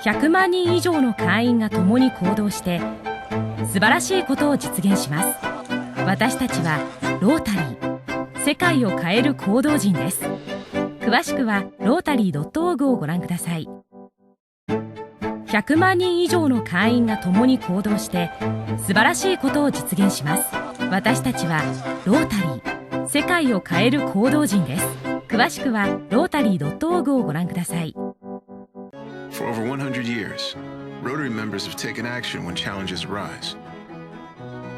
100万人以上の会員が共に行動して素晴らしいことを実現します。私たちはロータリー、世界を変える行動人です。詳しくはロータリー .org をご覧ください。100万人以上の会員が共に行動して素晴らしいことを実現します。私たちはロータリー、世界を変える行動人です。詳しくはロータリー .org をご覧ください。For over 100 years, Rotary members have taken action when challenges arise.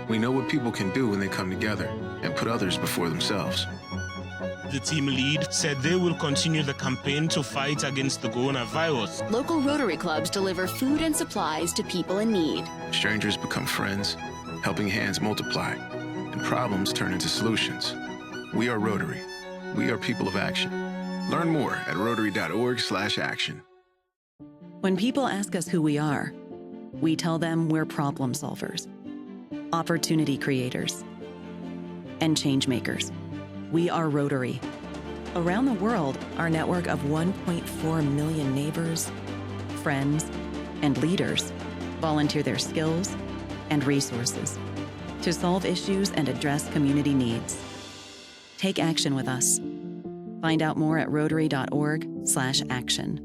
We know what people can do when they come together and put others before themselves. The team lead said they will continue the campaign to fight against the coronavirus. Local Rotary clubs deliver food and supplies to people in need. Strangers become friends, helping hands multiply, and problems turn into solutions. We are Rotary. We are people of action. Learn more at rotary.org/action. When people ask us who we are, we tell them we're problem solvers, opportunity creators, and change makers. We are Rotary. Around the world, our network of 1.4 million neighbors, friends, and leaders volunteer their skills and resources to solve issues and address community needs. Take action with us. Find out more at rotary.org/action.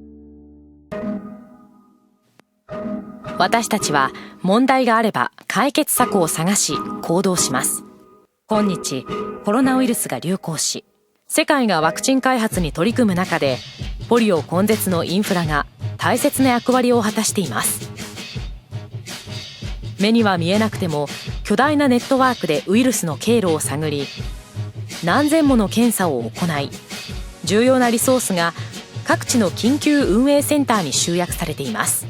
私たちは問題があれば解決策を探し行動します。今日コロナウイルスが流行し、世界がワクチン開発に取り組む中で、ポリオ根絶のインフラが大切な役割を果たしています。目には見えなくても巨大なネットワークでウイルスの経路を探り、何千もの検査を行い、重要なリソースが各地の緊急運営センターに集約されています。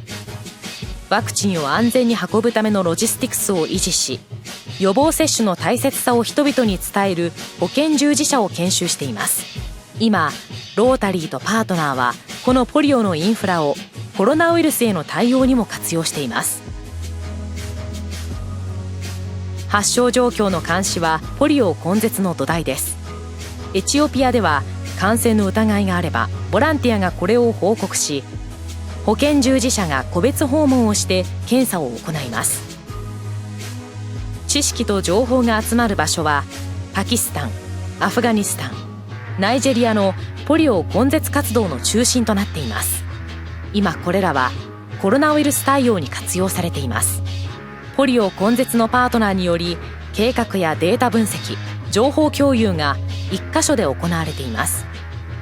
ワクチンを安全に運ぶためのロジスティクスを維持し、予防接種の大切さを人々に伝える保健従事者を研修しています。今、ロータリーとパートナーはこのポリオのインフラをコロナウイルスへの対応にも活用しています。発症状況の監視はポリオ根絶の土台です。エチオピアでは感染の疑いがあればボランティアがこれを報告し、保健従事者が個別訪問をして検査を行います。知識と情報が集まる場所はパキスタン、アフガニスタン、ナイジェリアのポリオ根絶活動の中心となっています。今これらはコロナウイルス対応に活用されています。ポリオ根絶のパートナーにより計画やデータ分析、情報共有が一箇所で行われています。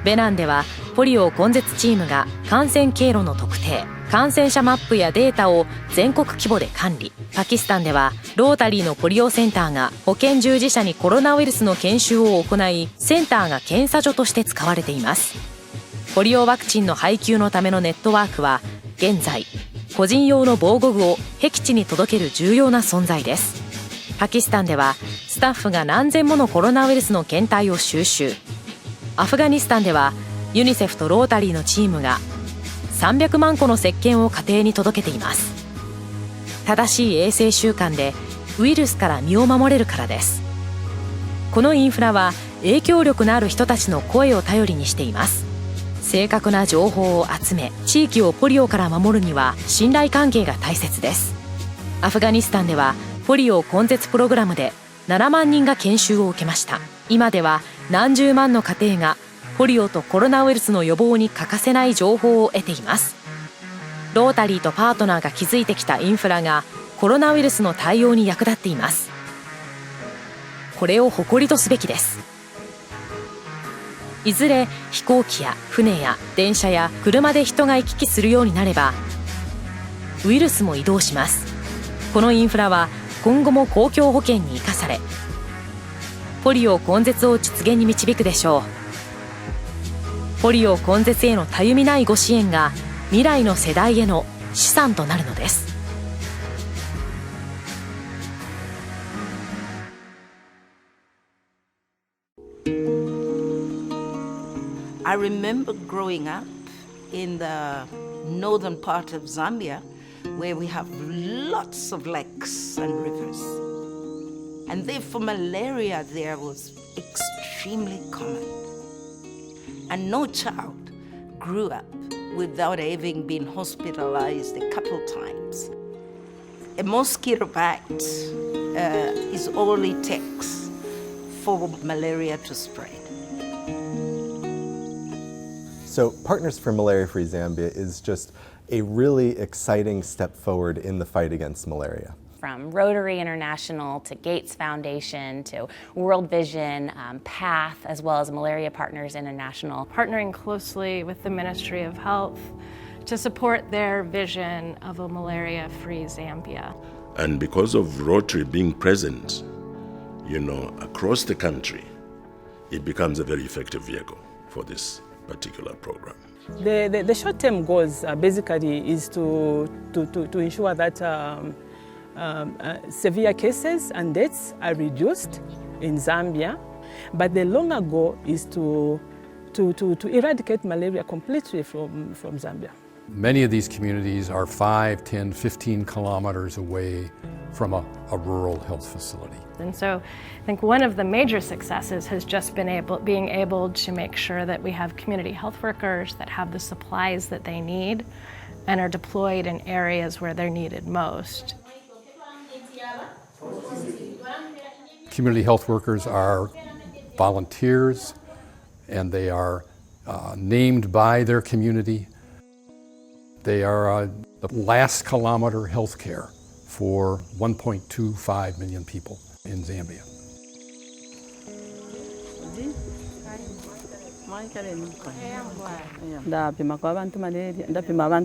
ベナンではポリオ根絶チームが感染経路の特定、感染者マップやデータを全国規模で管理。パキスタンではロータリーのポリオセンターが保健従事者にコロナウイルスの研修を行い、センターが検査所として使われています。ポリオワクチンの配給のためのネットワークは現在個人用の防護具を僻地に届ける重要な存在です。パキスタンではスタッフが何千ものコロナウイルスの検体を収集。アフガニスタンではユニセフとロータリーのチームが300万個の石鹸を家庭に届けています。正しい衛生習慣でウイルスから身を守れるからです。このインフラは影響力のある人たちの声を頼りにしています。正確な情報を集め、地域をポリオから守るには信頼関係が大切です。アフガニスタンではポリオ根絶プログラムで7万人が研修を受けました。今では何十万の家庭がポリオとコロナウイルスの予防に欠かせない情報を得ています。ロータリーとパートナーが築いてきたインフラがコロナウイルスの対応に役立っています。これを誇りとすべきです。いずれ飛行機や船や電車や車で人が行き来するようになれば、ウイルスも移動します。このインフラは今後も公共保険に生かされ、ポリオ根絶を実現に導くでしょう。ポリオ根絶へのたゆみないご支援が未来の世代への資産となるのです。I remember growing up in the northern part of Zambia where we have lots of lakes and rivers. And therefore malaria there was extremely common. And no child grew up without having been hospitalized a couple times. A mosquito bite is all it takes for malaria to spread. So Partners for Malaria-Free Zambia is just a really exciting step forward in the fight against malaria. From Rotary International to Gates Foundation to World Vision, PATH, as well as Malaria Partners International. Partnering closely with the Ministry of Health to support their vision of a malaria-free Zambia. And because of Rotary being present, across the country, it becomes a very effective vehicle for this particular program. The short-term goals basically is to ensure that severe cases and deaths are reduced in Zambia, but the longer goal is to eradicate malaria completely from Zambia. Many of these communities are 5, 10, 15 kilometers away from a rural health facility. And so I think one of the major successes has just been being able to make sure that we have community health workers that have the supplies that they need and are deployed in areas where they're needed most. Community health workers are volunteers, and they are named by their community. They are the last kilometer health care for 1.25 million people in Zambia. Ndapima abantu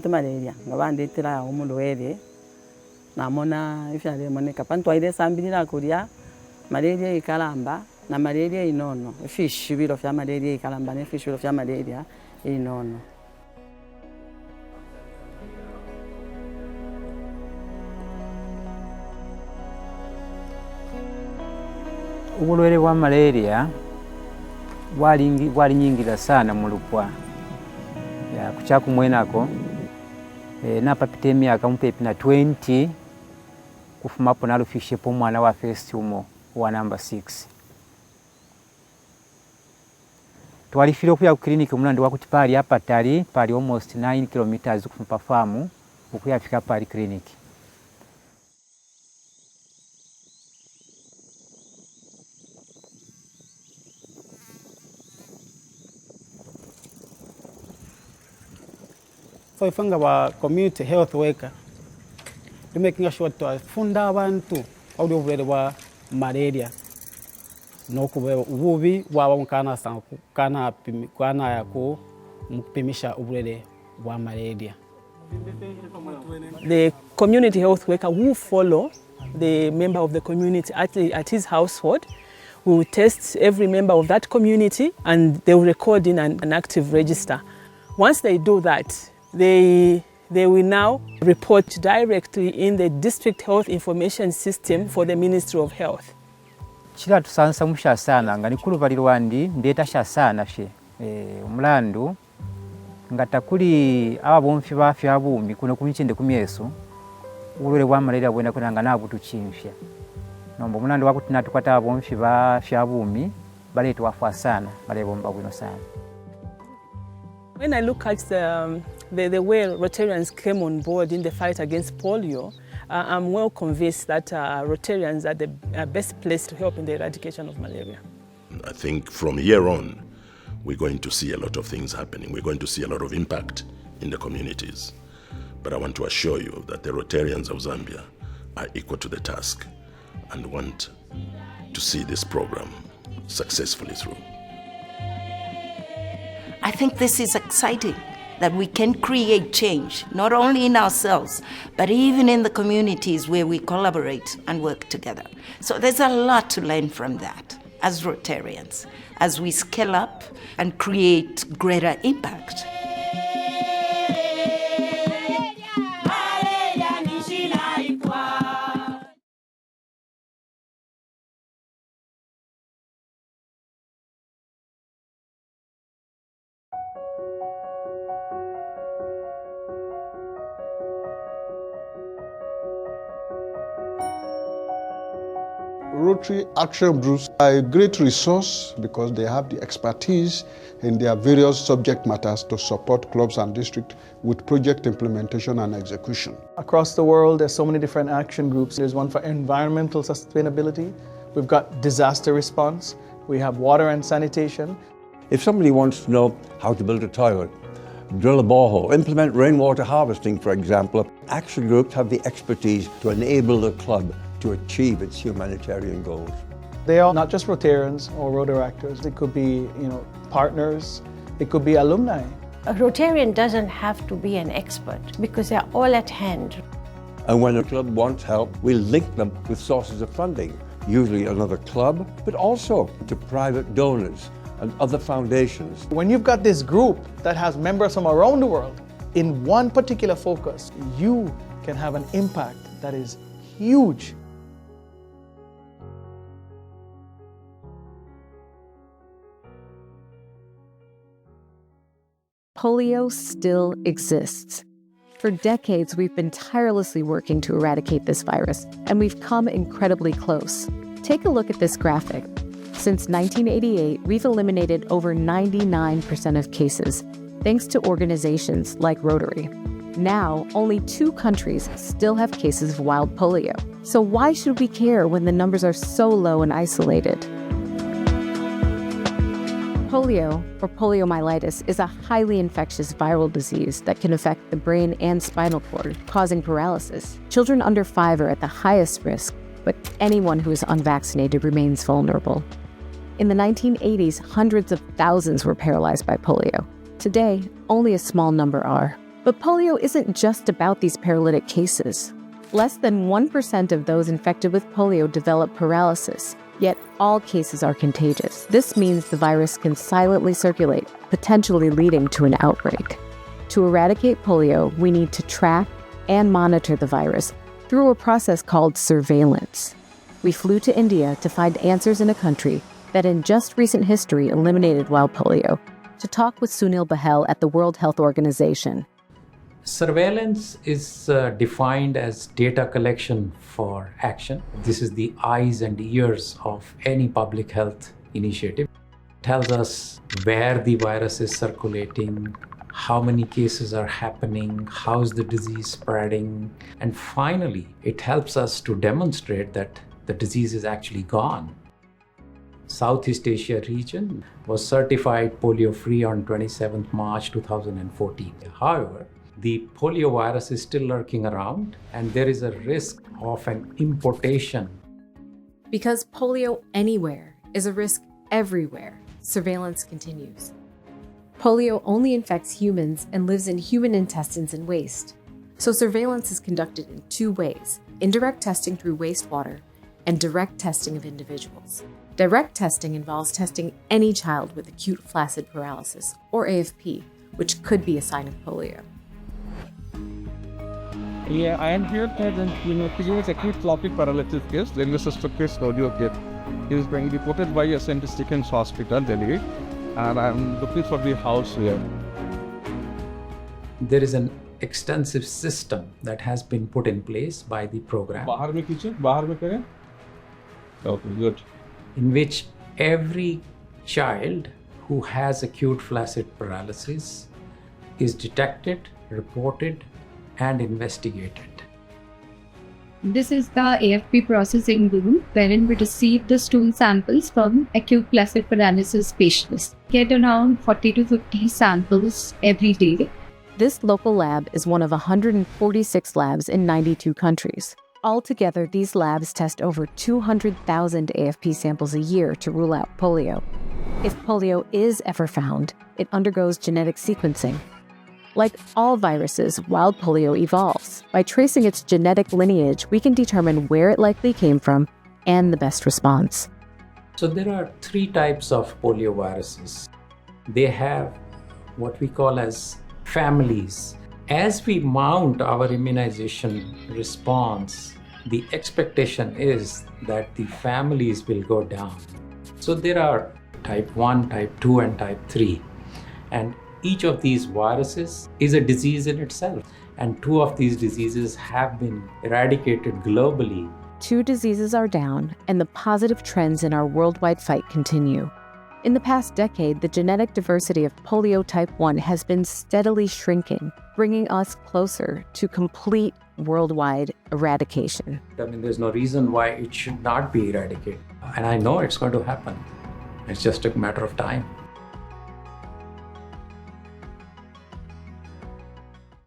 malaria nga bandetera omulwere namona ifyale moneka pantwaire sambirira kulya malaria ikalamba na malaria inono ifishibiro fya malaria ikalamba na ifishibiro fya malaria inono. Ubulwere bwa malaria bwalinyingira sana mu lupwa kuchakumwenako napapita emyaka mupepi na 20 kufumapo nalufishepo omwana wa first umo wa number 6 twalifire okuya ku clinic omulandi wakuti pali apatali pali almost 9 kilometers kufupa famu okuyafika pali clinic. So ifanga wa community health worker to making sure to funda abantu awuli obulere bwa malaria nokuba ububi bwaba mukana sanku kana yako mukupimisha obulere bwa malaria. The community health worker will follow the member of the community at his household. We will test every member of that community and they will record in an active register. Once they do that, they will now report directly in the district health information system for the Ministry of Health. Chila tusansa musha sana nga nikulu balirwandi ndeta sha sana she umulandu ngata kuli aba bomfi bafi abumi kuno kumichinde kumyeso ulwere bwa malaria bwenda kunanga nabutuchimfya nombo mulandu wakutina tukwata abomfi bafi abumi baletu wafa sana balebomba bwino sana. When I look at the way Rotarians came on board in the fight against polio, I'm well convinced that Rotarians are the best place to help in the eradication of malaria. I think from here on, we're going to see a lot of things happening. We're going to see a lot of impact in the communities. But I want to assure you that the Rotarians of Zambia are equal to the task and want to see this program successfully through. I think this is exciting, that we can create change, not only in ourselves, but even in the communities where we collaborate and work together. So there's a lot to learn from that as Rotarians, as we scale up and create greater impact. Rotary Action Groups are a great resource because they have the expertise in their various subject matters to support clubs and districts with project implementation and execution. Across the world, there's so many different action groups. There's one for environmental sustainability. We've got disaster response. We have water and sanitation. If somebody wants to know how to build a toilet, drill a borehole, implement rainwater harvesting, for example, action groups have the expertise to enable the club to achieve its humanitarian goals. They are not just Rotarians or Rotaractors. It could be, partners. It could be alumni. A Rotarian doesn't have to be an expert because they're all at hand. And when a club wants help, we link them with sources of funding, usually another club, but also to private donors and other foundations. When you've got this group that has members from around the world in one particular focus, you can have an impact that is huge. Polio still exists. For decades, we've been tirelessly working to eradicate this virus, and we've come incredibly close. Take a look at this graphic. Since 1988, we've eliminated over 99% of cases, thanks to organizations like Rotary. Now, only 2 countries still have cases of wild polio. So why should we care when the numbers are so low and isolated? Polio, or poliomyelitis, is a highly infectious viral disease that can affect the brain and spinal cord, causing paralysis. Children under 5 are at the highest risk, but anyone who is unvaccinated remains vulnerable. In the 1980s, hundreds of thousands were paralyzed by polio. Today, only a small number are. But polio isn't just about these paralytic cases. Less than 1% of those infected with polio develop paralysis, yet all cases are contagious. This means the virus can silently circulate, potentially leading to an outbreak. To eradicate polio, we need to track and monitor the virus through a process called surveillance. We flew to India to find answers in a country that in just recent history eliminated wild polio, to talk with Sunil Bahel at the World Health Organization. Surveillance is defined as data collection for action. This is the eyes and ears of any public health initiative. It tells us where the virus is circulating, how many cases are happening, how is the disease spreading, and finally, it helps us to demonstrate that the disease is actually gone. Southeast Asia region was certified polio-free on 27th March 2014. However, the polio virus is still lurking around and there is a risk of an importation. Because polio anywhere is a risk everywhere, surveillance continues. Polio only infects humans and lives in human intestines and waste. So surveillance is conducted in 2 ways: indirect testing through wastewater and direct testing of individuals. Direct testing involves testing any child with acute flaccid paralysis, or AFP, which could be a sign of polio. Yeah, I am here and he was acute flaccid paralysis case, then the suspected audio case. He is being reported by a St. Stephen's Hospital, Delhi, and I am looking for the house here. There is an extensive system that has been put in place by the program. Okay, good. In which every child who has acute flaccid paralysis is detected, reported, and investigated. This is the AFP processing room wherein we receive the stool samples from acute flaccid paralysis patients. Get around 40 to 50 samples every day. This local lab is one of 146 labs in 92 countries. Altogether, these labs test over 200,000 AFP samples a year to rule out polio. If polio is ever found, it undergoes genetic sequencing. Like all viruses, wild polio evolves. By tracing its genetic lineage, we can determine where it likely came from and the best response. So there are 3 types of polio viruses. They have what we call as families. As we mount our immunization response, the expectation is that the families will go down. So there are type 1, type 2, and type 3. And each of these viruses is a disease in itself. And 2 of these diseases have been eradicated globally 2 diseases are down, and the positive trends in our worldwide fight continue. In the past decade, the genetic diversity of polio type 1 has been steadily shrinking, bringing us closer to complete worldwide eradication. I mean, there's no reason why it should not be eradicated. And I know it's going to happen. It's just a matter of time.